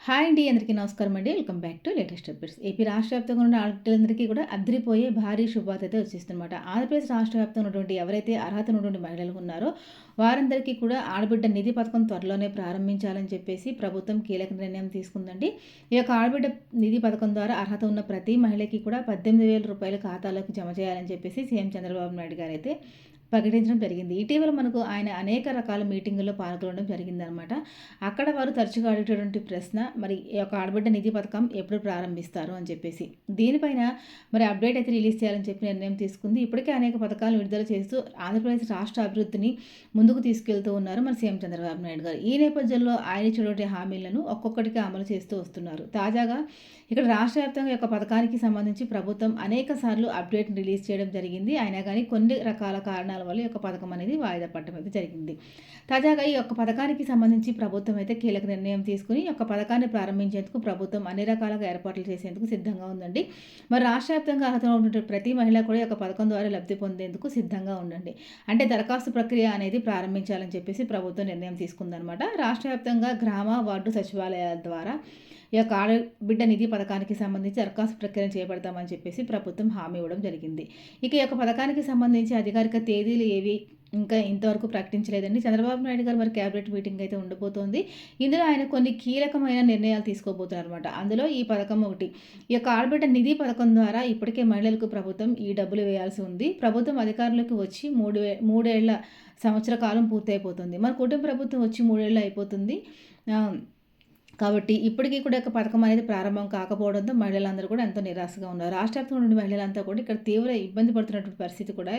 Hi అండి, అందరికీ నమస్కారం అండి. Welcome back to latest updates. AP రాష్ట్ర వ్యాప్తంగా ఉన్న ఆడపిల్లలందరికీ కూడా అదిరిపోయే భారీ శుభవార్త అయితే వచ్చేస్తుందన్నమాట. ఆంధ్రప్రదేశ్ రాష్ట్ర వ్యాప్తంగా ఉన్నటువంటి ఎవరైతే అర్హత ఉన్నటువంటి మహిళలు ఉన్నారో వారందరికీ కూడా ఆడబిడ్డ నిధి పథకం త్వరలోనే ప్రారంభించాలని చెప్పేసి ప్రభుత్వం కీలక నిర్ణయం తీసుకుందండి. ఈ యొక్క ఆడబిడ్డ నిధి పథకం ద్వారా అర్హత ఉన్న ప్రతి మహిళకి కూడా 18,000 రూపాయలు ఖాతాలోకి జమ చేయాలని చెప్పేసి సీఎం చంద్రబాబు నాయుడు గారు అయితే ప్రకటించడం జరిగింది. ఇటీవల మనకు ఆయన అనేక రకాల మీటింగుల్లో పాల్గొనడం జరిగిందనమాట. అక్కడ వారు తరచుగా అడిగేటటువంటి ప్రశ్న, మరి ఈ యొక్క ఆడబిడ్డ నిధి పథకం ఎప్పుడు ప్రారంభిస్తారు అని చెప్పేసి. దీనిపైన మరి అప్డేట్ అయితే రిలీజ్ చేయాలని చెప్పి నిర్ణయం తీసుకుంది. ఇప్పటికే అనేక పథకాలను విడుదల చేస్తూ ఆంధ్రప్రదేశ్ రాష్ట్ర అభివృద్ధిని ముందుకు తీసుకెళ్తూ ఉన్నారు మన సీఎం చంద్రబాబు నాయుడు గారు. ఈ నేపథ్యంలో ఆయన ఇచ్చినటువంటి హామీలను ఒక్కొక్కటిగా అమలు చేస్తూ వస్తున్నారు. తాజాగా ఇక్కడ రాష్ట్ర వ్యాప్తంగా యొక్క పథకానికి సంబంధించి ప్రభుత్వం అనేక సార్లు అప్డేట్ రిలీజ్ చేయడం జరిగింది. అయినా కానీ కొన్ని రకాల కారణాల వల్ల ఈ యొక్క పథకం అనేది వాయిదా పడటం అయితే జరిగింది. తాజాగా ఈ యొక్క పథకానికి సంబంధించి ప్రభుత్వం అయితే కీలక నిర్ణయం తీసుకుని ఈ యొక్క పథకాన్ని ప్రారంభించేందుకు ప్రభుత్వం అన్ని రకాలుగా ఏర్పాట్లు చేసేందుకు సిద్ధంగా ఉందండి. మరి రాష్ట్ర వ్యాప్తంగా అర్హత ఉన్నటువంటి ప్రతి మహిళ కూడా ఈ యొక్క పథకం ద్వారా లబ్ధి పొందేందుకు సిద్ధంగా ఉండండి. అంటే దరఖాస్తు ప్రక్రియ అనేది ప్రారంభించాలని చెప్పేసి ప్రభుత్వం నిర్ణయం తీసుకుందనమాట. రాష్ట్ర వ్యాప్తంగా గ్రామ వార్డు సచివాలయాల ద్వారా ఈ యొక్క ఆడబిడ్డ నిధి పథకానికి సంబంధించి దరఖాస్తు ప్రక్రియను చేపడతామని చెప్పేసి ప్రభుత్వం హామీ ఇవ్వడం జరిగింది. ఇక ఈ యొక్క పథకానికి సంబంధించి అధికారిక తేదీలు ఏవి ఇంకా ఇంతవరకు ప్రకటించలేదండి. చంద్రబాబు నాయుడు గారు మరి క్యాబినెట్ మీటింగ్ అయితే ఉండబోతోంది. ఇందులో ఆయన కొన్ని కీలకమైన నిర్ణయాలు తీసుకోబోతున్నారు అనమాట. అందులో ఈ పథకం ఒకటి. ఈ యొక్క ఆడబిడ్డ నిధి పథకం ద్వారా ఇప్పటికే మహిళలకు ప్రభుత్వం ఈ డబ్బులు వేయాల్సి ఉంది. ప్రభుత్వం అధికారంలోకి వచ్చి మూడేళ్ల సంవత్సర కాలం పూర్తయిపోతుంది. మరి కుటుంబ ప్రభుత్వం వచ్చి 3 ఏళ్ళు అయిపోతుంది. కాబట్టి ఇప్పటికీ కూడా ఒక పథకం అనేది ప్రారంభం కాకపోవడంతో మహిళలందరూ కూడా ఎంతో నిరాశగా ఉన్నారు. రాష్ట్ర వ్యాప్తంగా ఉన్న మహిళలంతా కూడా ఇక్కడ తీవ్ర ఇబ్బంది పడుతున్నటువంటి పరిస్థితి కూడా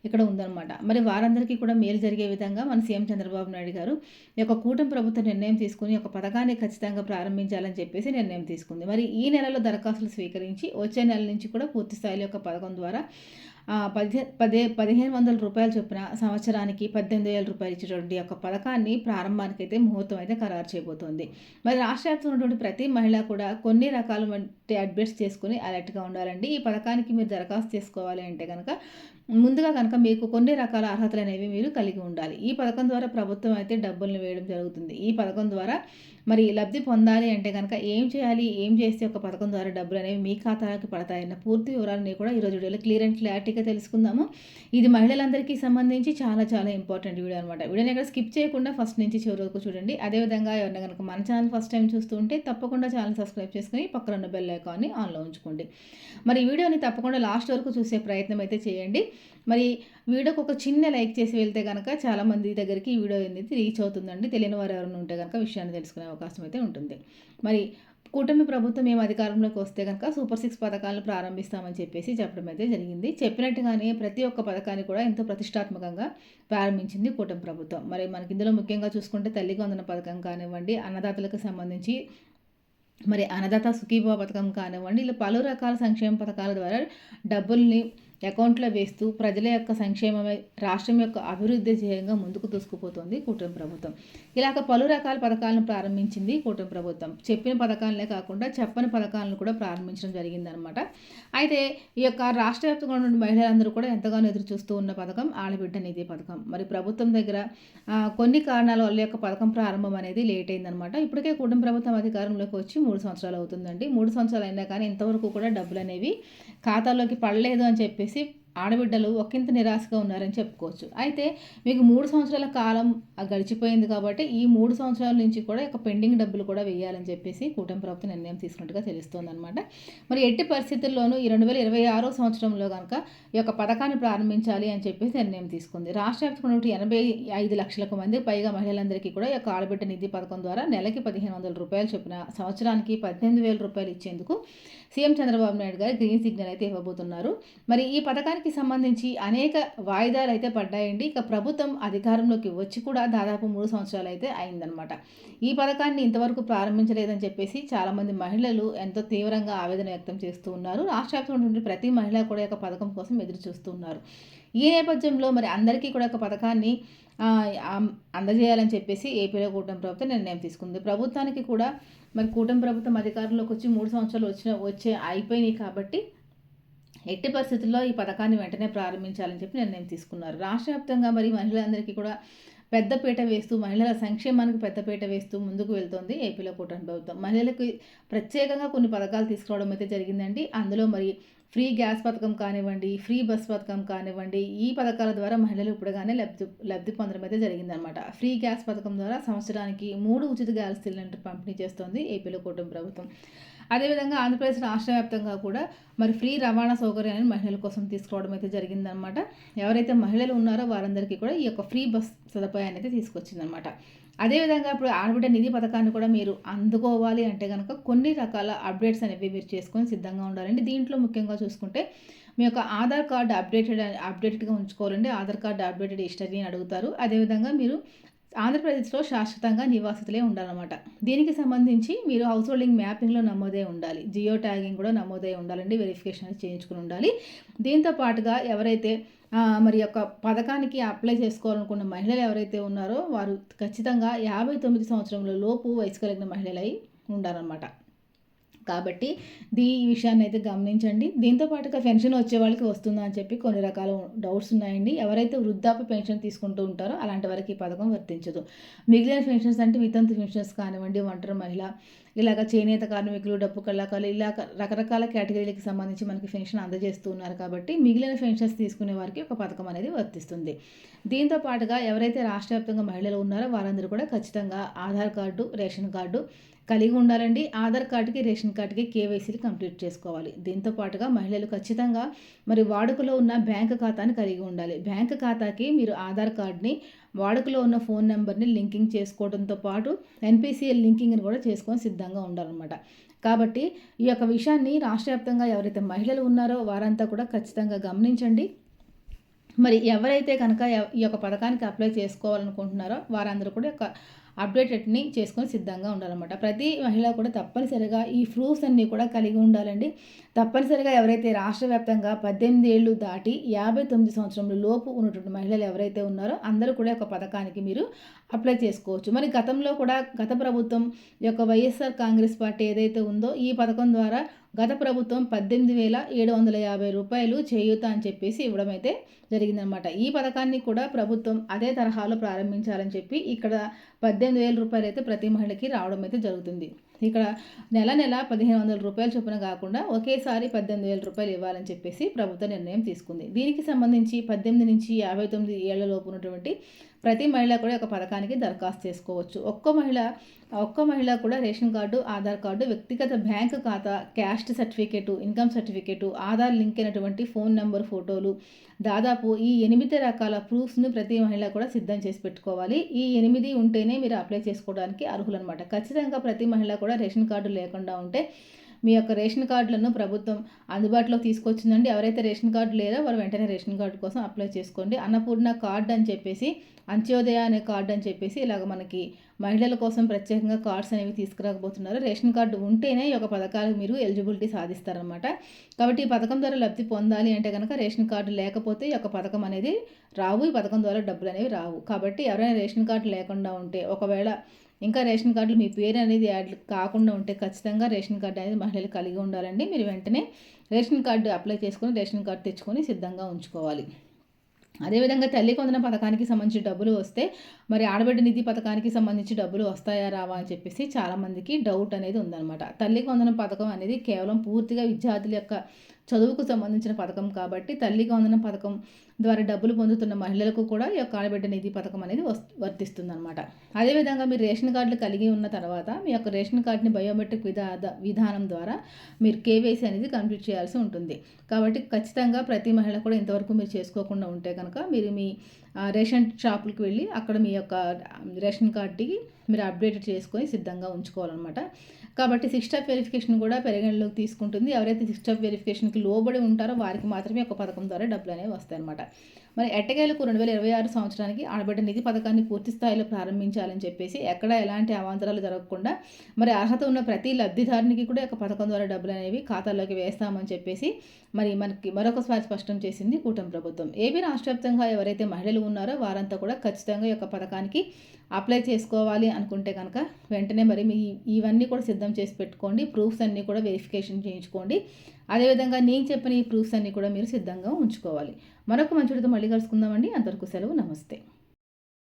ఇక్కడ ఉందన్నమాట. మరి వారందరికీ కూడా మేలు జరిగే విధంగా మన సీఎం చంద్రబాబు నాయుడు గారు ఈ యొక్క కూటమి ప్రభుత్వం నిర్ణయం తీసుకుని ఒక పథకాన్ని ఖచ్చితంగా ప్రారంభించాలని చెప్పేసి నిర్ణయం తీసుకుంది. మరి ఈ నెలలో దరఖాస్తులు స్వీకరించి వచ్చే నెల నుంచి కూడా పూర్తి స్థాయిలో యొక్క పథకం ద్వారా 1,500 రూపాయలు చొప్పున సంవత్సరానికి 18,000 రూపాయలు ఇచ్చేటువంటి యొక్క పథకాన్ని ప్రారంభానికి అయితే ముహూర్తం అయితే ఖరారు చేయబోతోంది. మరి రాష్ట్ర వ్యాప్తంగా ఉన్నటువంటి ప్రతి మహిళ కూడా కొన్ని రకాల అప్డేట్స్ చేసుకుని అలర్ట్గా ఉండాలండి. ఈ పథకానికి మీరు దరఖాస్తు చేసుకోవాలి అంటే కనుక ముందుగా కనుక మీకు కొన్ని రకాల అర్హతలు అనేవి మీరు కలిగి ఉండాలి. ఈ పథకం ద్వారా ప్రభుత్వం అయితే డబ్బులను వేయడం జరుగుతుంది. ఈ పథకం ద్వారా మరి లబ్ధి పొందాలి అంటే కనుక ఏం చేయాలి, ఏం చేస్తే ఒక పథకం ద్వారా డబ్బులు అనేవి మీ ఖాతాలోకి పడతాయన్న పూర్తి వివరాలని కూడా ఈరోజు వీడియోలో క్లియర్ అండ్ క్లారిటీగా తెలుసుకుందాము. ఇది మహిళలందరికీ సంబంధించి చాలా చాలా ఇంపార్టెంట్ వీడియో అనమాట. వీడియోని ఎక్కడ స్కిప్ చేయకుండా ఫస్ట్ నుంచి చివరి వరకు చూడండి. అదేవిధంగా ఎవరైనా కనుక మన ఛానల్ ఫస్ట్ టైం చూస్తూ ఉంటే తప్పకుండా ఛానల్ సబ్స్క్రైబ్ చేసుకుని పక్కన ఉన్న బెల్ ఐకాన్ని ఆన్లో ఉంచుకోండి. మరి ఈ వీడియోని తప్పకుండా లాస్ట్ వరకు చూసే ప్రయత్నం అయితే చేయండి. మరి వీడియోకి ఒక చిన్న లైక్ చేసి వెళ్తే కనుక చాలామంది దగ్గరికి ఈ వీడియో అనేది రీచ్ అవుతుందండి. తెలియని వారు ఎవరైనా ఉంటే కనుక విషయాన్ని తెలుసుకునే అవకాశం అయితే ఉంటుంది. మరి కూటమి ప్రభుత్వం మేము అధికారంలోకి వస్తే కనుక సూపర్ 6 పథకాలను ప్రారంభిస్తామని చెప్పేసి చెప్పడం అయితే జరిగింది. చెప్పినట్టుగానే ప్రతి ఒక్క పథకాన్ని కూడా ఎంతో ప్రతిష్టాత్మకంగా ప్రారంభించింది కూటమి ప్రభుత్వం. మరి మనకి ఇందులో ముఖ్యంగా చూసుకుంటే తల్లికి వందన పథకం కానివ్వండి, అన్నదాతలకు సంబంధించి మరి అన్నదాత సుఖీభవ పథకం కానివ్వండి, ఇలా పలు రకాల సంక్షేమ పథకాల ద్వారా డబ్బుల్ని అకౌంట్లో వేస్తూ ప్రజల యొక్క సంక్షేమమే రాష్ట్రం యొక్క అభివృద్ధి ధ్యేయంగా ముందుకు దూసుకుపోతుంది కూటమి ప్రభుత్వం. ఇలాగ పలు రకాల పథకాలను ప్రారంభించింది కూటమి ప్రభుత్వం. చెప్పిన పథకాలనే కాకుండా చెప్పని పథకాలను కూడా ప్రారంభించడం జరిగిందనమాట. అయితే ఈ యొక్క రాష్ట్ర వ్యాప్తంగా ఉన్న మహిళలందరూ కూడా ఎంతగానో ఎదురు చూస్తూ ఉన్న పథకం ఆడబిడ్డ నిధి పథకం. మరి ప్రభుత్వం దగ్గర కొన్ని కారణాల వల్ల యొక్క పథకం ప్రారంభం అనేది లేట్ అయిందనమాట. ఇప్పటికే కూటమి ప్రభుత్వం అధికారంలోకి వచ్చి 3 సంవత్సరాలు అవుతుందండి. 3 సంవత్సరాలు అయినా కానీ ఇంతవరకు కూడా డబ్బులు అనేవి ఖాతాలోకి పడలేదు అని చెప్పేసి ఆడబిడ్డలు ఒకంత నిరాశగా ఉన్నారని చెప్పుకోవచ్చు. అయితే మీకు 3 సంవత్సరాల కాలం గడిచిపోయింది కాబట్టి ఈ 3 సంవత్సరాల నుంచి కూడా ఒక పెండింగ్ డబ్బులు కూడా వేయాలని చెప్పేసి కూటమి ప్రభుత్వం నిర్ణయం తీసుకున్నట్టుగా తెలుస్తోందనమాట. మరి ఎట్టి పరిస్థితుల్లోనూ ఈ 2026 సంవత్సరంలో కనుక ఈ యొక్క పథకాన్ని ప్రారంభించాలి అని చెప్పేసి నిర్ణయం తీసుకుంది. రాష్ట్ర వ్యాప్తంగా 85 లక్షలకు మంది పైగా మహిళలందరికీ కూడా ఈ యొక్క ఆడబిడ్డ నిధి పథకం ద్వారా నెలకి 1,500 రూపాయలు చొప్పున సంవత్సరానికి 18,000 రూపాయలు ఇచ్చేందుకు సీఎం చంద్రబాబు నాయుడు గారు గ్రీన్ సిగ్నల్ అయితే ఇవ్వబోతున్నారు. మరి ఈ పథకానికి సంబంధించి అనేక వాయిదాలు అయితే పడ్డాయండి. ఇక ప్రభుత్వం అధికారంలోకి వచ్చి కూడా దాదాపు 3 సంవత్సరాలు అయితే అయిందనమాట. ఈ పథకాన్ని ఇంతవరకు ప్రారంభించలేదని చెప్పేసి చాలామంది మహిళలు ఎంతో తీవ్రంగా ఆవేదన వ్యక్తం చేస్తూ ఉన్నారు. రాష్ట్ర వ్యాప్తంగా ఉన్న ప్రతి మహిళ కూడా ఒక పథకం కోసం ఎదురు చూస్తూ ఉన్నారు. ఈ నేపథ్యంలో మరి అందరికీ కూడా ఒక పథకాన్ని అందజేయాలని చెప్పేసి ఏపీలో కూటమి ప్రభుత్వం నిర్ణయం తీసుకుంది. ప్రభుత్వానికి కూడా మరి కూటమి ప్రభుత్వం అధికారంలోకి వచ్చి 3 సంవత్సరాలు అయిపోయినాయి కాబట్టి ఎట్టి పరిస్థితుల్లో ఈ పథకాన్ని వెంటనే ప్రారంభించాలని చెప్పి నిర్ణయం తీసుకున్నారు. రాష్ట్ర వ్యాప్తంగా మరి మహిళలందరికీ కూడా పెద్దపీట వేస్తూ మహిళల సంక్షేమానికి పెద్దపీట వేస్తూ ముందుకు వెళ్తోంది ఏపీలో కూటమి ప్రభుత్వం. మహిళలకు ప్రత్యేకంగా కొన్ని పథకాలు తీసుకురావడం అయితే జరిగిందండి. అందులో మరి ఫ్రీ గ్యాస్ పథకం కానివ్వండి, ఫ్రీ బస్ పథకం కానివ్వండి, ఈ పథకాల ద్వారా మహిళలు ఇప్పుడుగానే లబ్ధి పొందడం అయితే జరిగిందనమాట. ఫ్రీ గ్యాస్ పథకం ద్వారా సంవత్సరానికి 3 ఉచిత గ్యాస్ సిలిండర్ పంపిణీ చేస్తోంది ఏపీలో కూటమి ప్రభుత్వం. అదేవిధంగా ఆంధ్రప్రదేశ్ రాష్ట్ర వ్యాప్తంగా కూడా మరి ఫ్రీ రవాణా సౌకర్యాన్ని మహిళల కోసం తీసుకోవడం అయితే జరిగిందనమాట. ఎవరైతే మహిళలు ఉన్నారో వారందరికీ కూడా ఈ యొక్క ఫ్రీ బస్ సదుపాయాన్ని అయితే తీసుకొచ్చిందనమాట. అదేవిధంగా ఇప్పుడు ఆడబిడ్డ నిధి పథకాన్ని కూడా మీరు అందుకోవాలి అంటే కనుక కొన్ని రకాల అప్డేట్స్ అనేవి మీరు చేసుకొని సిద్ధంగా ఉండాలండి. దీంట్లో ముఖ్యంగా చూసుకుంటే మీ యొక్క ఆధార్ కార్డు అప్డేటెడ్గా ఉంచుకోవాలండి. ఆధార్ కార్డు అప్డేటెడ్ హిస్టరీ అని అడుగుతారు. అదేవిధంగా మీరు ఆంధ్రప్రదేశ్లో శాశ్వతంగా నివాసితులే ఉండాలన్నమాట. దీనికి సంబంధించి మీరు హౌస్ హోల్డింగ్ మ్యాపింగ్లో నమోదై ఉండాలి. జియో ట్యాగింగ్ కూడా నమోదై ఉండాలండి. వెరిఫికేషన్ చేయించుకుని ఉండాలి. దీంతో పాటుగా ఎవరైతే మరి యొక్క పథకానికి అప్లై చేసుకోవాలనుకున్న మహిళలు ఎవరైతే ఉన్నారో వారు ఖచ్చితంగా 59 సంవత్సరముల లోపు వయసు కలిగిన మహిళలై ఉండాలన్నమాట. కాబట్టి ఈ విషయాన్ని అయితే గమనించండి. దీంతో పాటుగా పెన్షన్ వచ్చే వాళ్ళకి వస్తుందా అని చెప్పి కొన్ని రకాల డౌట్స్ ఉన్నాయండి. ఎవరైతే వృద్ధాప్య పెన్షన్ తీసుకుంటూ ఉంటారో అలాంటి వారికి ఈ పథకం వర్తించదు. మిగిలిన పెన్షన్స్ అంటే వితంతు పెన్షన్స్ కానివ్వండి, ఒంటరి మహిళ, ఇలాగ చేనేత కార్మికులు, డప్పు కళాకారులు, ఇలా రకరకాల కేటగిరీలకు సంబంధించి మనకి పెన్షన్ అందజేస్తూ ఉన్నారు. కాబట్టి మిగిలిన పెన్షన్స్ తీసుకునే వారికి ఒక పథకం అనేది వర్తిస్తుంది. దీంతో పాటుగా ఎవరైతే రాష్ట్ర వ్యాప్తంగా మహిళలు ఉన్నారో వారందరూ కూడా ఖచ్చితంగా ఆధార్ కార్డు, రేషన్ కార్డు కలిగి ఉండాలండి. ఆధార్ కార్డుకి, రేషన్ కార్డుకి కేవైసీలు కంప్లీట్ చేసుకోవాలి. దీంతో పాటుగా మహిళలు ఖచ్చితంగా మరి వాడుకలో ఉన్న బ్యాంకు ఖాతాని కలిగి ఉండాలి. బ్యాంకు ఖాతాకి మీరు ఆధార్ కార్డుని, వాడుకలో ఉన్న ఫోన్ నెంబర్ని లింకింగ్ చేసుకోవడంతో పాటు ఎన్పిసిఎల్ లింకింగ్ని కూడా చేసుకొని సిద్ధంగా ఉండాలన్నమాట. కాబట్టి ఈ యొక్క విషయాన్ని రాష్ట్ర వ్యాప్తంగా ఎవరైతే మహిళలు ఉన్నారో వారంతా కూడా ఖచ్చితంగా గమనించండి. మరి ఎవరైతే కనుక ఈ యొక్క పథకానికి అప్లై చేసుకోవాలనుకుంటున్నారో వారందరూ కూడా అప్డేటెడ్ని చేసుకొని సిద్ధంగా ఉండాలన్నమాట. ప్రతి మహిళ కూడా తప్పనిసరిగా ఈ ప్రూఫ్స్ అన్నీ కూడా కలిగి ఉండాలండి. తప్పనిసరిగా ఎవరైతే రాష్ట్ర వ్యాప్తంగా 18 ఏళ్ళు దాటి 59 సంవత్సరముల లోపు ఉన్నటువంటి మహిళలు ఎవరైతే ఉన్నారో అందరూ కూడా ఒక పథకానికి మీరు అప్లై చేసుకోవచ్చు. మరి గతంలో కూడా గత ప్రభుత్వం యొక్క వైఎస్ఆర్ కాంగ్రెస్ పార్టీ ఏదైతే ఉందో ఈ పథకం ద్వారా గత ప్రభుత్వం 18,750 రూపాయలు చేయూత అని చెప్పేసి ఇవ్వడం అయితే జరిగిందనమాట. ఈ పథకాన్ని కూడా ప్రభుత్వం అదే తరహాలో ప్రారంభించాలని చెప్పి ఇక్కడ 18,000 రూపాయలు అయితే ప్రతి మహిళకి రావడం అయితే జరుగుతుంది. ఇక్కడ నెల 1,500 రూపాయలు చొప్పున కాకుండా ఒకేసారి 18,000 రూపాయలు ఇవ్వాలని చెప్పేసి ప్రభుత్వ నిర్ణయం తీసుకుంది. దీనికి సంబంధించి 18 నుంచి 59 ఏళ్ల లోపు ఉన్నటువంటి ప్రతి మహిళ కూడా ఒక పథకానికి దరఖాస్తు చేసుకోవచ్చు. ఒక్క మహిళ కూడా రేషన్ కార్డు, ఆధార్ కార్డు, వ్యక్తిగత బ్యాంకు ఖాతా, caste certificate, income certificate, Aadhaar link అయినటువంటి ఫోన్ నెంబర్, ఫోటోలు, దాదాపు ఈ 8 రకాల ప్రూఫ్స్ను ప్రతి మహిళ కూడా సిద్ధం చేసి పెట్టుకోవాలి. ఈ 8 ఉంటేనే మీరు అప్లై చేసుకోవడానికి అర్హులన్నమాట. ఖచ్చితంగా ప్రతి మహిళ కూడా రేషన్ కార్డు లేకుండా ఉంటే మీ యొక్క రేషన్ కార్డులను ప్రభుత్వం అందుబాటులోకి తీసుకొచ్చిందండి. ఎవరైతే రేషన్ కార్డు లేదో వారు వెంటనే రేషన్ కార్డు కోసం అప్లై చేసుకోండి. అన్నపూర్ణ కార్డు అని చెప్పేసి, అంత్యోదయ అనే కార్డు అని చెప్పేసి ఇలాగ మనకి మహిళల కోసం ప్రత్యేకంగా కార్డ్స్ అనేవి తీసుకురాకపోతున్నారు. రేషన్ కార్డు ఉంటేనే ఈ యొక్క పథకాలకు మీరు ఎలిజిబిలిటీ సాధిస్తారనమాట. కాబట్టి ఈ పథకం ద్వారా లబ్ధి పొందాలి అంటే కనుక రేషన్ కార్డు లేకపోతే ఈ యొక్క పథకం అనేది రావు. ఈ పథకం ద్వారా డబ్బులు అనేవి రావు. కాబట్టి ఎవరైనా రేషన్ కార్డు లేకుండా ఉంటే, ఒకవేళ ఇంకా రేషన్ కార్డులు మీ పేరు అనేది యాడ్ కాకుండా ఉంటే ఖచ్చితంగా రేషన్ కార్డు అనేది మహిళలు కలిగి ఉండాలండి. మీరు వెంటనే రేషన్ కార్డు అప్లై చేసుకొని రేషన్ కార్డు తెచ్చుకొని సిద్ధంగా ఉంచుకోవాలి. అదేవిధంగా తల్లి వందనం పథకానికి సంబంధించి డబ్బులు వస్తే మరి ఆడబిడ్డ నిధి పథకానికి సంబంధించి డబ్బులు వస్తాయా రావా అని చెప్పేసి చాలామందికి డౌట్ అనేది ఉందన్నమాట. తల్లి వందనం పథకం అనేది కేవలం పూర్తిగా విద్యార్థుల యొక్క చదువుకు సంబంధించిన పథకం కాబట్టి తల్లికి వందనం పథకం ద్వారా డబ్బులు పొందుతున్న మహిళలకు కూడా ఈ యొక్క ఆడబిడ్డ నిధి పథకం అనేది వర్తిస్తుందన్నమాట. అదేవిధంగా మీరు రేషన్ కార్డులు కలిగి ఉన్న తర్వాత మీ యొక్క రేషన్ కార్డుని బయోమెట్రిక్ విధానం ద్వారా మీరు కేవైసీ అనేది కంప్లీట్ చేయాల్సి ఉంటుంది. కాబట్టి ఖచ్చితంగా ప్రతి మహిళ కూడా ఇంతవరకు మీరు చేసుకోకుండా ఉంటే కనుక మీరు మీ రేషన్ షాపులకు వెళ్ళి అక్కడ మీ యొక్క రేషన్ కార్డుకి మీరు అప్డేట్ చేసుకొని సిద్ధంగా ఉంచుకోవాలన్నమాట. కాబట్టి 6 స్టెప్ వెరిఫికేషన్ కూడా పరిగణలోకి తీసుకుంటుంది. ఎవరైతే 6 స్టెప్ వెరిఫికేషన్కి లోబడి ఉంటారో వారికి మాత్రమే ఒక పథకం ద్వారా డబ్బులు అనేవి వస్తాయన్నమాట. మరి ఎట్టకేలకు 2026 సంవత్సరానికి ఆడబిడ్డ నిధి పథకాన్ని పూర్తి స్థాయిలో ప్రారంభించాలని చెప్పేసి ఎక్కడ ఎలాంటి అవాంతరాలు జరగకుండా మరి అర్హత ఉన్న ప్రతి లబ్ధిదారునికి కూడా ఒక పథకం ద్వారా డబ్బులు అనేవి ఖాతాల్లోకి వేస్తామని చెప్పేసి మరి మనకి మరొకసారి స్పష్టం చేసింది కూటమి ప్రభుత్వం. ఏపీ రాష్ట్ర వ్యాప్తంగా ఎవరైతే మహిళలు ఉన్నారో వారంతా కూడా ఖచ్చితంగా ఈ యొక్క పథకానికి అప్లై చేసుకోవాలి అనుకుంటే కనుక వెంటనే మరి ఇవన్నీ కూడా సిద్ధం చేసి పెట్టుకోండి. ప్రూఫ్స్ అన్నీ కూడా వెరిఫికేషన్ చేయించుకోండి. అదేవిధంగా నేను చెప్పిన ఈ ప్రూఫ్స్ అన్నీ కూడా మీరు సిద్ధంగా ఉంచుకోవాలి. మరొక మంచి వీడియోతో మళ్ళీ కలుసుకుందామండి. అంతవరకు సెలవు. నమస్తే.